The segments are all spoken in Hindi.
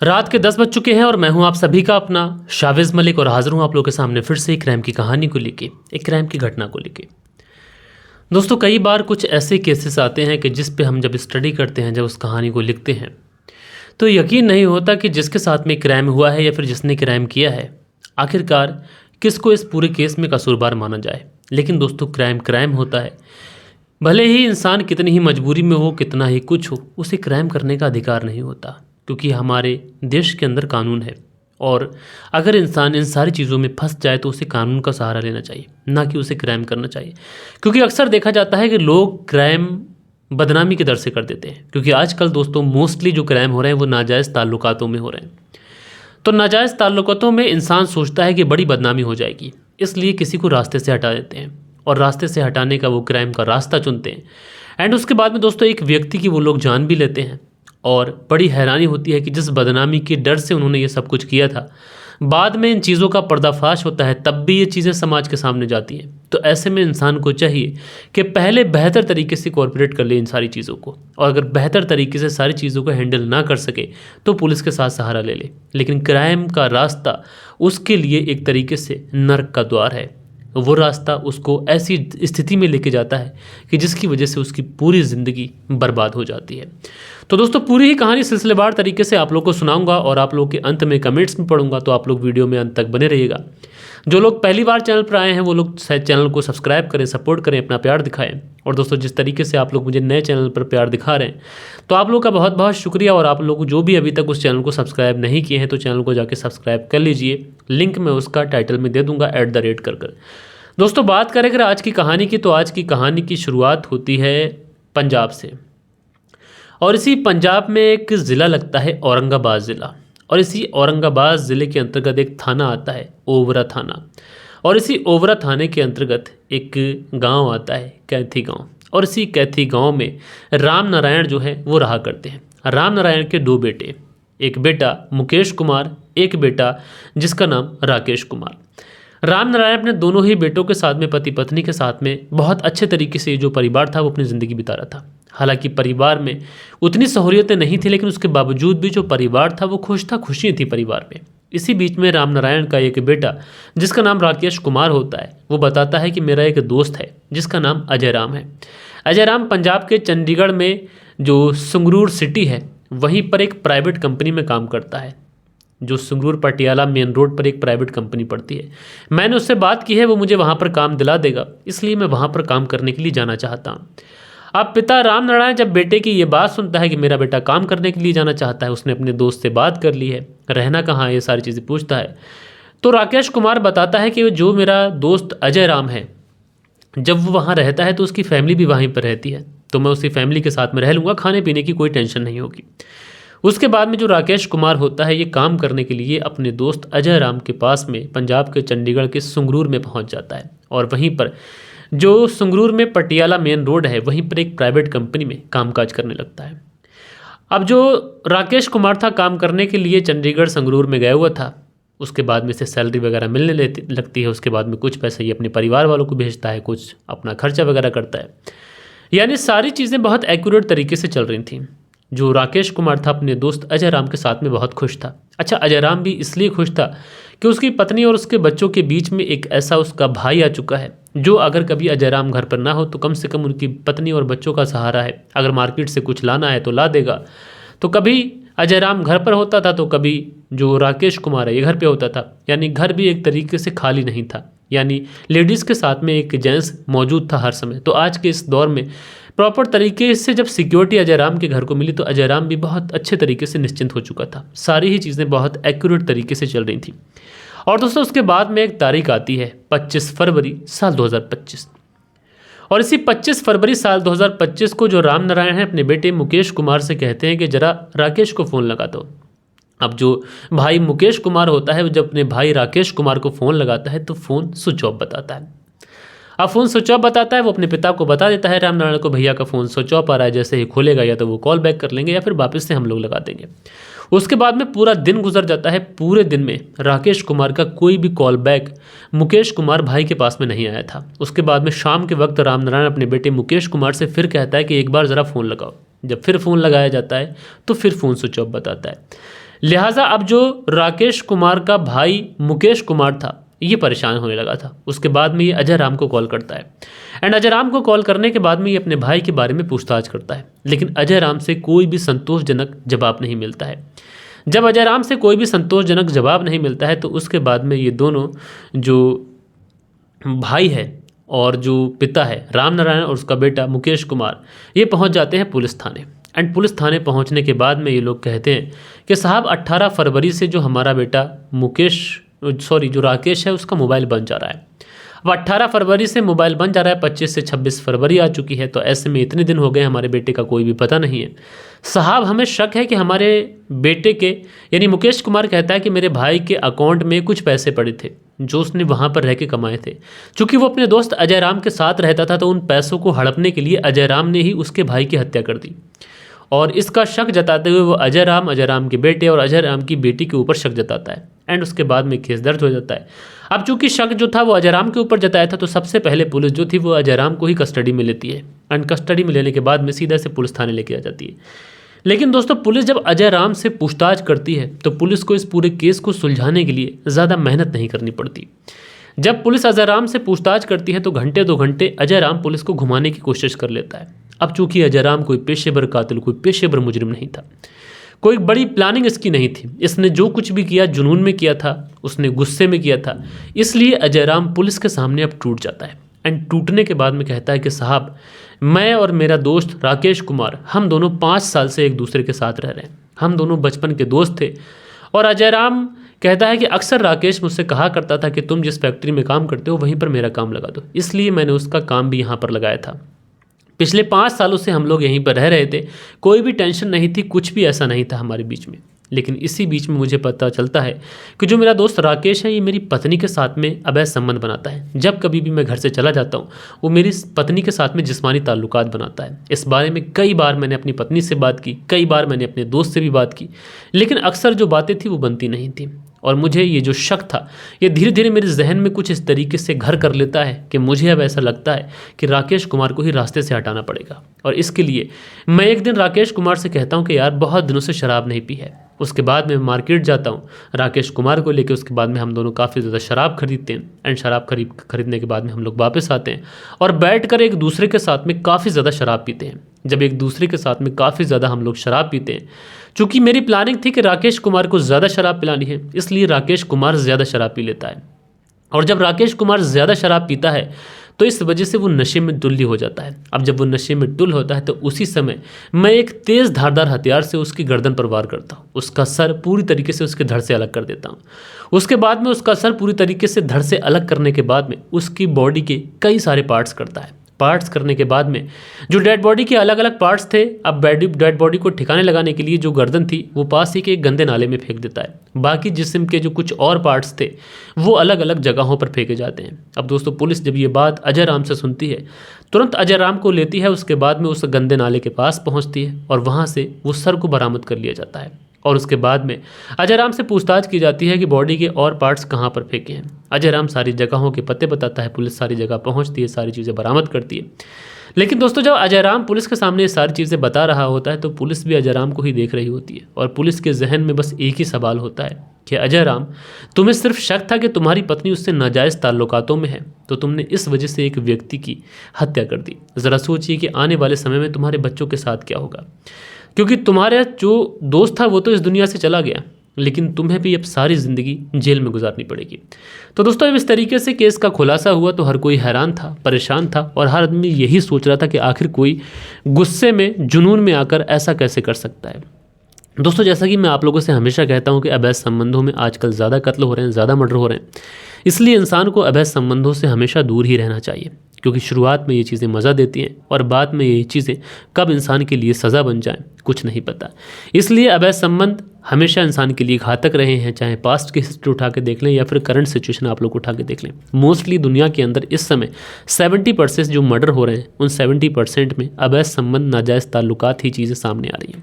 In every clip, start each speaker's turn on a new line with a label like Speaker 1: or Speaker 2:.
Speaker 1: रात के 10 बज चुके हैं और मैं हूं आप सभी का अपना शाविज़ मलिक और हाजिर हूं आप लोगों के सामने फिर से एक क्राइम की कहानी को लेके, एक क्राइम की घटना को लेके। दोस्तों, कई बार कुछ ऐसे केसेस आते हैं कि जिस पे हम जब स्टडी करते हैं, जब उस कहानी को लिखते हैं, तो यकीन नहीं होता कि जिसके साथ में क्राइम हुआ है या फिर जिसने क्राइम किया है, आखिरकार किसको इस पूरे केस में कसूरवार माना जाए। लेकिन दोस्तों, क्राइम क्राइम होता है। भले ही इंसान कितनी ही मजबूरी में हो, कितना ही कुछ हो, उसे क्राइम करने का अधिकार नहीं होता, क्योंकि हमारे देश के अंदर कानून है। और अगर इंसान इन सारी चीज़ों में फंस जाए तो उसे कानून का सहारा लेना चाहिए, ना कि उसे क्राइम करना चाहिए। क्योंकि अक्सर देखा जाता है कि लोग क्राइम बदनामी के दर से कर देते हैं, क्योंकि आजकल दोस्तों मोस्टली जो क्राइम हो रहे हैं वो नाजायज़ ताल्लुकातों में हो रहे हैं। तो नाजायज़ ताल्लुकातों में इंसान सोचता है कि बड़ी बदनामी हो जाएगी, इसलिए किसी को रास्ते से हटा देते हैं और रास्ते से हटाने का वो क्राइम का रास्ता चुनते हैं। एंड उसके बाद में दोस्तों एक व्यक्ति की वो लोग जान भी लेते हैं। और बड़ी हैरानी होती है कि जिस बदनामी के डर से उन्होंने ये सब कुछ किया था, बाद में इन चीज़ों का पर्दाफाश होता है, तब भी ये चीज़ें समाज के सामने जाती हैं। तो ऐसे में इंसान को चाहिए कि पहले बेहतर तरीके से कोऑपरेट कर ले इन सारी चीज़ों को, और अगर बेहतर तरीके से सारी चीज़ों को हैंडल ना कर सके तो पुलिस के साथ सहारा ले ले। लेकिन क्राइम का रास्ता उसके लिए एक तरीके से नर्क का द्वार है। वो रास्ता उसको ऐसी स्थिति में लेके जाता है कि जिसकी वजह से उसकी पूरी ज़िंदगी बर्बाद हो जाती है। तो दोस्तों, पूरी ही कहानी सिलसिलेवार तरीके से आप लोग को सुनाऊंगा और आप लोग के अंत में कमेंट्स में पढ़ूंगा, तो आप लोग वीडियो में अंत तक बने रहिएगा। जो लोग पहली बार चैनल पर आए हैं वो लोग शायद चैनल को सब्सक्राइब करें, सपोर्ट करें, अपना प्यार दिखाएं। और दोस्तों, जिस तरीके से आप लोग मुझे नए चैनल पर प्यार दिखा रहे हैं, तो आप लोग का बहुत बहुत शुक्रिया। और आप लोग जो भी अभी तक उस चैनल को सब्सक्राइब नहीं किए हैं तो चैनल को जाके सब्सक्राइब कर लीजिए। लिंक मैं उसका टाइटल में दे दूँगा @ कर। दोस्तों, बात करें अगर आज की कहानी की, तो आज की कहानी की शुरुआत होती है पंजाब से। और इसी पंजाब में एक ज़िला लगता है औरंगाबाद ज़िला, और इसी औरंगाबाद ज़िले के अंतर्गत एक थाना आता है ओवरा थाना। और इसी ओवरा थाने के अंतर्गत एक गांव आता है कैथी गांव। और इसी कैथी गांव में राम नारायण जो है वो रहा करते हैं। राम नारायण के 2 बेटे, एक बेटा मुकेश कुमार, एक बेटा जिसका नाम राकेश कुमार। राम नारायण अपने दोनों ही बेटों के साथ में, पति पत्नी के साथ में बहुत अच्छे तरीके से जो परिवार था वो अपनी ज़िंदगी बिता रहा था। हालांकि परिवार में उतनी सहूलियतें नहीं थी, लेकिन उसके बावजूद भी जो परिवार था वो खुश था, खुशियाँ थी परिवार में। इसी बीच में राम नारायण का एक बेटा जिसका नाम राकेश कुमार होता है, वो बताता है कि मेरा एक दोस्त है जिसका नाम अजय राम है। अजय राम पंजाब के चंडीगढ़ में जो संगरूर सिटी है वहीं पर एक प्राइवेट कंपनी में काम करता है, जो संगरूर पटियाला मेन रोड पर एक प्राइवेट कंपनी पड़ती है। मैंने उससे बात की है, वो मुझे वहाँ पर काम दिला देगा, इसलिए मैं वहाँ पर काम करने के लिए जाना चाहता हूँ। अब पिता राम नारायण जब बेटे की ये बात सुनता है कि मेरा बेटा काम करने के लिए जाना चाहता है, उसने अपने दोस्त से बात कर ली है, रहना कहाँ है, ये सारी चीज़ें पूछता है। तो राकेश कुमार बताता है कि जो मेरा दोस्त अजय राम है, जब वो वहाँ रहता है तो उसकी फैमिली भी वहीं पर रहती है, तो मैं उसकी फैमिली के साथ में रह लूँगा, खाने पीने की कोई टेंशन नहीं होगी। उसके बाद में जो राकेश कुमार होता है ये काम करने के लिए अपने दोस्त अजय राम के पास में पंजाब के चंडीगढ़ के संगरूर में पहुंच जाता है। और वहीं पर जो संगरूर में पटियाला मेन रोड है वहीं पर एक प्राइवेट कंपनी में कामकाज करने लगता है। अब जो राकेश कुमार था काम करने के लिए चंडीगढ़ संगरूर में गया हुआ था, उसके बाद में से सैलरी वगैरह मिलने लगती है। उसके बाद में कुछ पैसे ये अपने परिवार वालों को भेजता है, कुछ अपना खर्चा वगैरह करता है। यानी सारी चीज़ें बहुत एक्यूरेट तरीके से चल रही थी। जो राकेश कुमार था अपने दोस्त अजय राम के साथ में बहुत खुश था। अच्छा, अजय राम भी इसलिए खुश था कि उसकी पत्नी और उसके बच्चों के बीच में एक ऐसा उसका भाई आ चुका है, जो अगर कभी अजय राम घर पर ना हो तो कम से कम उनकी पत्नी और बच्चों का सहारा है। अगर मार्केट से कुछ लाना है तो ला देगा। तो कभी अजय राम घर पर होता था तो कभी जो राकेश कुमार है ये घर पर होता था। यानी घर भी एक तरीके से खाली नहीं था, यानी लेडीज़ के साथ में एक जेंट्स मौजूद था हर समय। तो आज के इस दौर में प्रॉपर तरीके से जब सिक्योरिटी अजय राम के घर को मिली तो अजय राम भी बहुत अच्छे तरीके से निश्चिंत हो चुका था। सारी ही चीज़ें बहुत एक्यूरेट तरीके से चल रही थी। और दोस्तों, उसके बाद में एक तारीख आती है 25 फरवरी साल 2025। और इसी 25 फरवरी साल 2025 को जो राम नारायण है अपने बेटे मुकेश कुमार से कहते हैं कि ज़रा राकेश को फ़ोन लगा दो। अब जो भाई मुकेश कुमार होता है, जब अपने भाई राकेश कुमार को फ़ोन लगाता है तो फ़ोन स्विच ऑफ बताता है। अब फ़ोन स्विच ऑफ बताता है, वो अपने पिता को बता देता है राम नारायण को, भैया का फ़ोन स्विच ऑफ आ रहा है, जैसे ही खोलेगा या तो वो कॉल बैक कर लेंगे या फिर वापस से हम लोग लगा देंगे। उसके बाद में पूरा दिन गुजर जाता है। पूरे दिन में राकेश कुमार का कोई भी कॉल बैक मुकेश कुमार भाई के पास में नहीं आया था। उसके बाद में शाम के वक्त राम नारायण अपने बेटे मुकेश कुमार से फिर कहता है कि एक बार ज़रा फ़ोन लगाओ। जब फिर फ़ोन लगाया जाता है तो फिर फ़ोन स्विच ऑफ बताता है। लिहाजा अब जो राकेश कुमार का भाई मुकेश कुमार था ये परेशान होने लगा था। उसके बाद में ये अजय राम को कॉल करता है एंड अजय राम को कॉल करने के बाद में ये अपने भाई के बारे में पूछताछ करता है, लेकिन अजय राम से कोई भी संतोषजनक जवाब नहीं मिलता है। जब अजय राम से कोई भी संतोषजनक जवाब नहीं मिलता है तो उसके बाद में ये दोनों जो भाई है और जो पिता है राम नारायण और उसका बेटा मुकेश कुमार ये पहुंच जाते हैं पुलिस थाने। एंड पुलिस थाने पहुंचने के बाद में ये लोग कहते हैं कि साहब 18 फरवरी से जो हमारा बेटा जो राकेश है उसका मोबाइल बंद जा रहा है। अब 18 फरवरी से मोबाइल बंद जा रहा है, 25 से 26 फरवरी आ चुकी है, तो ऐसे में इतने दिन हो गए हमारे बेटे का कोई भी पता नहीं है। साहब हमें शक है कि हमारे बेटे के यानी मुकेश कुमार कहता है कि मेरे भाई के अकाउंट में कुछ पैसे पड़े थे जो उसने वहाँ पर रह के कमाए थे। चूँकि वो अपने दोस्त अजय राम के साथ रहता था तो उन पैसों को हड़पने के लिए अजय राम ने ही उसके भाई की हत्या कर दी और इसका शक जताते हुए वो अजय राम के बेटे और अजय राम की बेटी के ऊपर शक जताता है एंड उसके बाद में केस दर्ज हो जाता है। अब चूंकि शक जो था वो अजय राम के ऊपर जताया था तो सबसे पहले पुलिस जो थी वो अजय राम को ही कस्टडी में लेती है एंड कस्टडी में लेने के बाद में सीधा से पुलिस थाने लेके आ जाती है। लेकिन दोस्तों पुलिस जब अजय राम से पूछताछ करती है तो पुलिस को इस पूरे केस को सुलझाने के लिए ज़्यादा मेहनत नहीं करनी पड़ती। जब पुलिस अजय राम से पूछताछ करती है तो घंटे 2 घंटे अजय राम पुलिस को घुमाने की कोशिश कर लेता है। अब चूंकि अजय राम कोई पेशेवर कातिल कोई पेशेवर मुजरिम नहीं था, कोई बड़ी प्लानिंग इसकी नहीं थी, इसने जो कुछ भी किया जुनून में किया था, उसने गुस्से में किया था, इसलिए अजय राम पुलिस के सामने अब टूट जाता है एंड टूटने के बाद में कहता है कि साहब मैं और मेरा दोस्त राकेश कुमार हम दोनों 5 साल से एक दूसरे के साथ रह रहे हैं, हम दोनों बचपन के दोस्त थे। और अजय राम कहता है कि अक्सर राकेश मुझसे कहा करता था कि तुम जिस फैक्ट्री में काम करते हो वहीं पर मेरा काम लगा दो, इसलिए मैंने उसका काम भी यहाँ पर लगाया था। पिछले 5 सालों से हम लोग यहीं पर रह रहे थे, कोई भी टेंशन नहीं थी, कुछ भी ऐसा नहीं था हमारे बीच में। लेकिन इसी बीच में मुझे पता चलता है कि जो मेरा दोस्त राकेश है ये मेरी पत्नी के साथ में अवैध संबंध बनाता है। जब कभी भी मैं घर से चला जाता हूँ वो मेरी पत्नी के साथ में जिस्मानी ताल्लुकात बनाता है। इस बारे में कई बार मैंने अपनी पत्नी से बात की, कई बार मैंने अपने दोस्त से भी बात की, लेकिन अक्सर जो बातें थी वो बनती नहीं थी। और मुझे ये जो शक था ये धीरे धीरे मेरे जहन में कुछ इस तरीके से घर कर लेता है कि मुझे अब ऐसा लगता है कि राकेश कुमार को ही रास्ते से हटाना पड़ेगा। और इसके लिए मैं एक दिन राकेश कुमार से कहता हूँ कि यार बहुत दिनों से शराब नहीं पी है। उसके बाद में मार्केट जाता हूँ राकेश कुमार को लेकर, उसके बाद में हम दोनों काफ़ी ज़्यादा शराब खरीदते हैं एंड शराब खरीदने के बाद में हम लोग वापस आते हैं और बैठकर एक दूसरे के साथ में काफ़ी ज़्यादा शराब पीते हैं। जब एक दूसरे के साथ में काफ़ी ज़्यादा हम लोग शराब पीते हैं, चूँकि मेरी प्लानिंग थी कि राकेश कुमार को ज़्यादा शराब पिलानी है, इसलिए राकेश कुमार ज़्यादा शराब पी लेता है। और जब राकेश कुमार ज़्यादा शराब पीता है तो इस वजह से वो नशे में टुल्ली हो जाता है। अब जब वो नशे में टुल होता है तो उसी समय मैं एक तेज़ धारदार हथियार से उसकी गर्दन पर वार करता हूँ, उसका सर पूरी तरीके से उसके धड़ से अलग कर देता हूँ। उसके बाद में उसका सर पूरी तरीके से धड़ से अलग करने के बाद में उसकी बॉडी के कई सारे पार्ट्स करता है। पार्ट्स करने के बाद में जो डेड बॉडी के अलग अलग पार्ट्स थे, अब डेड बॉडी को ठिकाने लगाने के लिए जो गर्दन थी वो पास ही के एक गंदे नाले में फेंक देता है। बाकी जिस्म के जो कुछ और पार्ट्स थे वो अलग अलग जगहों पर फेंके जाते हैं। अब दोस्तों पुलिस जब ये बात अजय राम से सुनती है तुरंत अजय राम को लेती है, उसके बाद में उस गंदे नाले के पास पहुँचती है और वहाँ से वो सर को बरामद कर लिया जाता है। और उसके बाद में अजय राम से पूछताछ की जाती है कि बॉडी के और पार्ट्स कहाँ पर फेंके हैं। अजय राम सारी जगहों के पते बताता है, पुलिस सारी जगह पहुंचती है, सारी चीज़ें बरामद करती है। लेकिन दोस्तों जब अजय राम पुलिस के सामने ये सारी चीज़ें बता रहा होता है तो पुलिस भी अजय राम को ही देख रही होती है और पुलिस के जहन में बस एक ही सवाल होता है कि अजय राम तुम्हें सिर्फ शक था कि तुम्हारी पत्नी उससे नाजायज़ ताल्लुकातों में है तो तुमने इस वजह से एक व्यक्ति की हत्या कर दी। ज़रा सोचिए कि आने वाले समय में तुम्हारे बच्चों के साथ क्या होगा, क्योंकि तुम्हारा जो दोस्त था वो तो इस दुनिया से चला गया, लेकिन तुम्हें भी अब सारी ज़िंदगी जेल में गुजारनी पड़ेगी। तो दोस्तों जब इस तरीके से केस का खुलासा हुआ तो हर कोई हैरान था, परेशान था और हर आदमी यही सोच रहा था कि आखिर कोई गुस्से में जुनून में आकर ऐसा कैसे कर सकता है। दोस्तों जैसा कि मैं आप लोगों से हमेशा कहता हूं कि अवैध संबंधों में आजकल ज़्यादा कत्ल हो रहे हैं, ज़्यादा मर्डर हो रहे हैं, इसलिए इंसान को अवैध संबंधों से हमेशा दूर ही रहना चाहिए, क्योंकि शुरुआत में ये चीज़ें मज़ा देती हैं और बाद में ये चीज़ें कब इंसान के लिए सज़ा बन जाएं कुछ नहीं पता। इसलिए अवैध संबंध हमेशा इंसान के लिए घातक रहे हैं, चाहे पास्ट की हिस्ट्री उठा के देख लें या फिर करंट सिचुएशन आप लोग उठा के देख लें। मोस्टली दुनिया के अंदर इस समय 70% जो मर्डर हो रहे हैं उन 70% में अवैध संबंध नाजायज़ ताल्लुकात ही चीज़ें सामने आ रही हैं।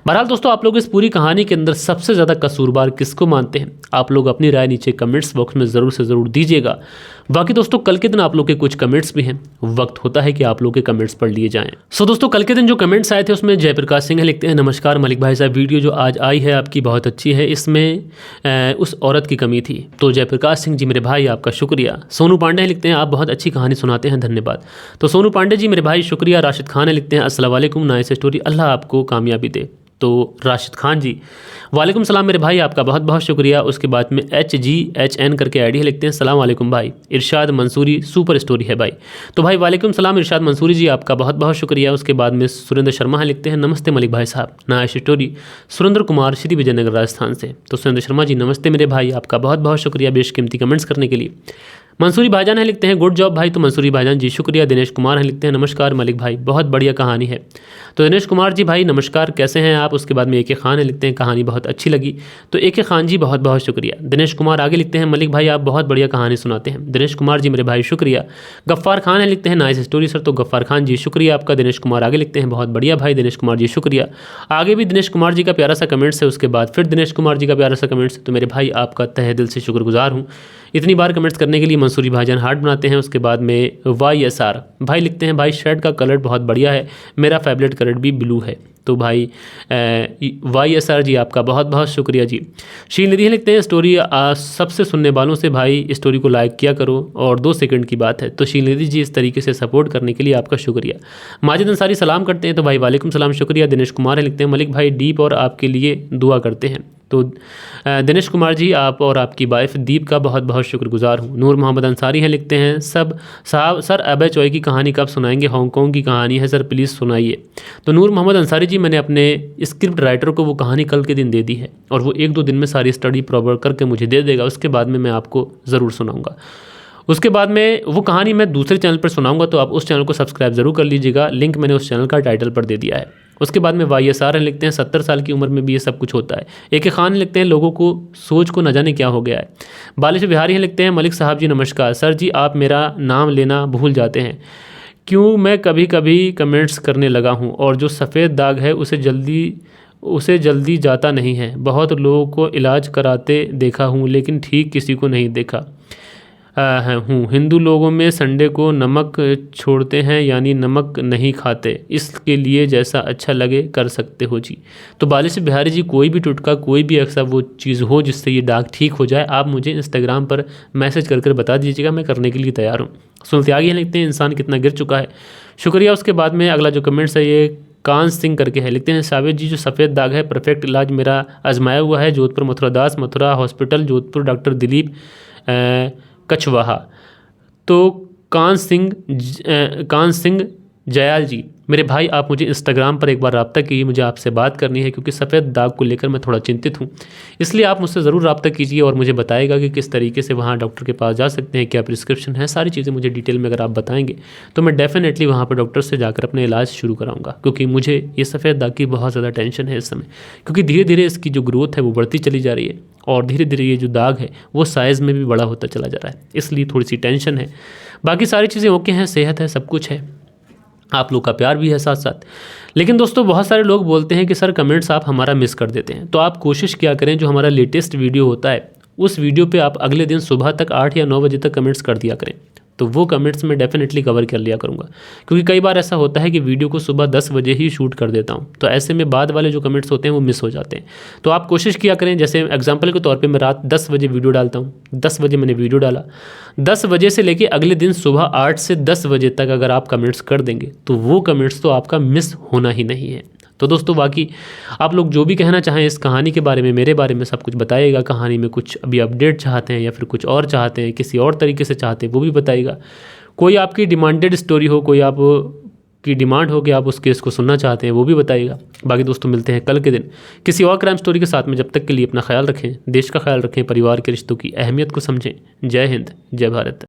Speaker 1: बहरहाल दोस्तों आप लोग इस पूरी कहानी के अंदर सबसे ज़्यादा कसूरवार किसको मानते हैं, आप लोग अपनी राय नीचे कमेंट्स बॉक्स में ज़रूर उसे ज़रूर दीजिएगा। बाकी दोस्तों कल के दिन आप लोग के कुछ कमेंट्स भी हैं, वक्त होता है कि आप लोग के कमेंट्स पढ़ लिए जाएं। सो दोस्तों कल के दिन जो कमेंट्स आए थे उसमें जयप्रकाश सिंह लिखते हैं, नमस्कार मलिक भाई साहब, वीडियो जो आज आई है आपकी बहुत अच्छी है, इसमें उस औरत की कमी थी। तो जयप्रकाश सिंह जी मेरे भाई आपका शुक्रिया। सोनू पांडे लिखते हैं, आप बहुत अच्छी कहानी सुनाते हैं, धन्यवाद। तो सोनू पांडे जी मेरे भाई शुक्रिया। राशिद खान लिखते हैं, अस्सलाम वालेकुम, नाइस स्टोरी, अल्लाह आपको कामयाबी दे। तो राशिद खान जी वालेकुम सलाम मेरे भाई, आपका बहुत बहुत शुक्रिया। उसके बाद में HGHN करके आईडी है, लिखते हैं सलाम वालेकुम भाई, इरशाद मंसूरी सुपर स्टोरी है भाई। तो भाई वालेकुम सलाम इरशाद मंसूरी जी, आपका बहुत बहुत शुक्रिया। उसके बाद में सुरेंद्र शर्मा है, लिखते हैं नमस्ते मलिक भाई साहब, नाइस स्टोरी, सुरेंद्र कुमार श्री विजयनगर राजस्थान से। तो सुरेंद्र शर्मा जी नमस्ते मेरे भाई, आपका बहुत बहुत शुक्रिया बेशकीमती कमेंट्स करने के लिए। मंसूरी भाईजान है, लिखते हैं गुड जॉब भाई। तो मंसूरी भाईजान जी शुक्रिया। दिनेश कुमार है, लिखते हैं नमस्कार मलिक भाई, बहुत बढ़िया कहानी है। तो दिनेश कुमार जी भाई नमस्कार, कैसे हैं आप। उसके बाद में AK खान है, लिखते हैं कहानी बहुत अच्छी लगी। तो AK खान जी बहुत बहुत शुक्रिया। दिनेश कुमार आगे लिखते हैं, मलिक भाई आप बहुत बढ़िया कहानी सुनाते हैं। दिनेश कुमार जी मेरे भाई शुक्रिया। गफ्फार खान है, लिखते हैं नाइस स्टोरी सर। तो गफ्फार खान जी शुक्रिया आपका। दिनेश कुमार आगे लिखते हैं बहुत बढ़िया भाई, दिनेश कुमार जी शुक्रिया। आगे भी दिनेश कुमार जी का प्यारा सा कमेंट्स है, उसके बाद फिर दिनेश कुमार जी का प्यारा सा कमेंट्स है। तो मेरे भाई आपका तहे दिल से शुक्रगुजार हूँ इतनी बार कमेंट्स करने के लिए। मंसूरी भाईजान हार्ट बनाते हैं। उसके बाद में YSR भाई लिखते हैं, भाई शर्ट का कलर बहुत बढ़िया है, मेरा फेवरेट कलर भी ब्लू है। तो भाई YSR जी आपका बहुत बहुत शुक्रिया जी। शीलनिधि लिखते हैं, स्टोरी सबसे सुनने वालों से भाई स्टोरी को लाइक किया करो और 2 सेकंड की बात है। तो शीलनिधि जी इस तरीके से सपोर्ट करने के लिए आपका शुक्रिया। माजिद अंसारी सलाम करते हैं, तो भाई वालेकुम सलाम शुक्रिया। दिनेश कुमार है, लिखते हैं मलिक भाई डीप और आपके लिए दुआ करते हैं। तो दिनेश कुमार जी आप और आपकी वाइफ दीप का बहुत बहुत शुक्रगुजार हूँ। नूर मोहम्मद अंसारी हैं, लिखते हैं सब साहब सर अभय चौय की कहानी कब सुनाएंगे, हांगकांग की कहानी है सर प्लीज़ सुनाइए। तो नूर मोहम्मद अंसारी जी मैंने अपने स्क्रिप्ट राइटर को वो कहानी कल के दिन दे दी है और वो 1-2 दिन में सारी स्टडी प्रॉपर करके मुझे दे देगा। उसके बाद में मैं आपको ज़रूर सुनाऊँगा। उसके बाद में वो कहानी मैं दूसरे चैनल पर सुनाऊंगा, तो आप उस चैनल को सब्सक्राइब ज़रूर कर लीजिएगा, लिंक मैंने उस चैनल का टाइटल पर दे दिया है। उसके बाद में YSR लिखते हैं, 70 साल की उम्र में भी ये सब कुछ होता है। AK खान लिखते हैं, लोगों को सोच को न जाने क्या हो गया है। बालिश बिहारी हैं, लिखते हैं मलिक साहब जी नमस्कार सर जी, आप मेरा नाम लेना भूल जाते हैं क्यों, मैं कभी कभी कमेंट्स करने लगा हूँ और जो सफ़ेद दाग है उसे जल्दी जाता नहीं है। बहुत लोगों को इलाज कराते देखा हूँ लेकिन ठीक किसी को नहीं देखा हूँ। हिंदू लोगों में संडे को नमक छोड़ते हैं यानी नमक नहीं खाते, इसके लिए जैसा अच्छा लगे कर सकते हो जी। तो बालिश बिहारी जी कोई भी टुटका कोई भी ऐसा वो चीज़ हो जिससे ये दाग ठीक हो जाए, आप मुझे इंस्टाग्राम पर मैसेज कर बता दीजिएगा, मैं करने के लिए तैयार हूँ। सुनत्यागी लिखते हैं, इंसान कितना गिर चुका है, शुक्रिया। उसके बाद में अगला जो कमेंट्स है ये कान सिंह करके है, लिखते हैं साबिर जी जो सफ़ेद दाग है परफेक्ट इलाज मेरा आजमाया हुआ है, जोधपुर मथुरादास मथुरा हॉस्पिटल जोधपुर, डॉक्टर दिलीप कछवाहा। तो कान सिंह जयाल जी मेरे भाई आप मुझे इंस्टाग्राम पर एक बार रब्ता कीजिए, मुझे आपसे बात करनी है क्योंकि सफ़ेद दाग को लेकर मैं थोड़ा चिंतित हूँ, इसलिए आप मुझसे ज़रूर रब्ता कीजिए और मुझे बताइएगा कि किस तरीके से वहाँ डॉक्टर के पास जा सकते हैं, क्या प्रिस्क्रिप्शन है, सारी चीज़ें मुझे डिटेल में अगर आप बताएंगे तो मैं डेफिनेटली वहाँ पर डॉक्टर से जाकर अपना इलाज शुरू कराऊंगा, क्योंकि मुझे ये सफ़ेद दाग की बहुत ज़्यादा टेंशन है इस समय, क्योंकि धीरे धीरे इसकी जो ग्रोथ है वो बढ़ती चली जा रही है और धीरे धीरे ये जो दाग है वो साइज़ में भी बड़ा होता चला जा रहा है, इसलिए थोड़ी सी टेंशन है। बाकी सारी चीज़ें ओके हैं, सेहत है, सब कुछ है, आप लोग का प्यार भी है साथ साथ। लेकिन दोस्तों बहुत सारे लोग बोलते हैं कि सर कमेंट्स आप हमारा मिस कर देते हैं, तो आप कोशिश क्या करें जो हमारा लेटेस्ट वीडियो होता है उस वीडियो पे आप अगले दिन सुबह तक 8 या 9 बजे तक कमेंट्स कर दिया करें, तो वो कमेंट्स मैं डेफिनेटली कवर कर लिया करूँगा, क्योंकि कई बार ऐसा होता है कि वीडियो को सुबह 10 बजे ही शूट कर देता हूँ, तो ऐसे में बाद वाले जो कमेंट्स होते हैं वो मिस हो जाते हैं। तो आप कोशिश किया करें, जैसे एग्जांपल के तौर पे मैं रात 10 बजे वीडियो डालता हूँ, 10 बजे मैंने वीडियो डाला, 10 बजे से लेके अगले दिन सुबह 8 से 10 बजे तक अगर आप कमेंट्स कर देंगे तो वो कमेंट्स तो आपका मिस होना ही नहीं है। तो दोस्तों बाकी आप लोग जो भी कहना चाहें इस कहानी के बारे में, मेरे बारे में, सब कुछ बताइएगा। कहानी में कुछ अभी अपडेट चाहते हैं या फिर कुछ और चाहते हैं, किसी और तरीके से चाहते हैं, वो भी बताइएगा। कोई आपकी डिमांडेड स्टोरी हो, कोई आप की डिमांड हो कि आप उस केस को सुनना चाहते हैं, वो भी बताइएगा। बाकी दोस्तों मिलते हैं कल के दिन किसी और क्राइम स्टोरी के साथ में। जब तक के लिए अपना ख्याल रखें, देश का ख्याल रखें, परिवार के रिश्तों की अहमियत को समझें। जय हिंद, जय भारत।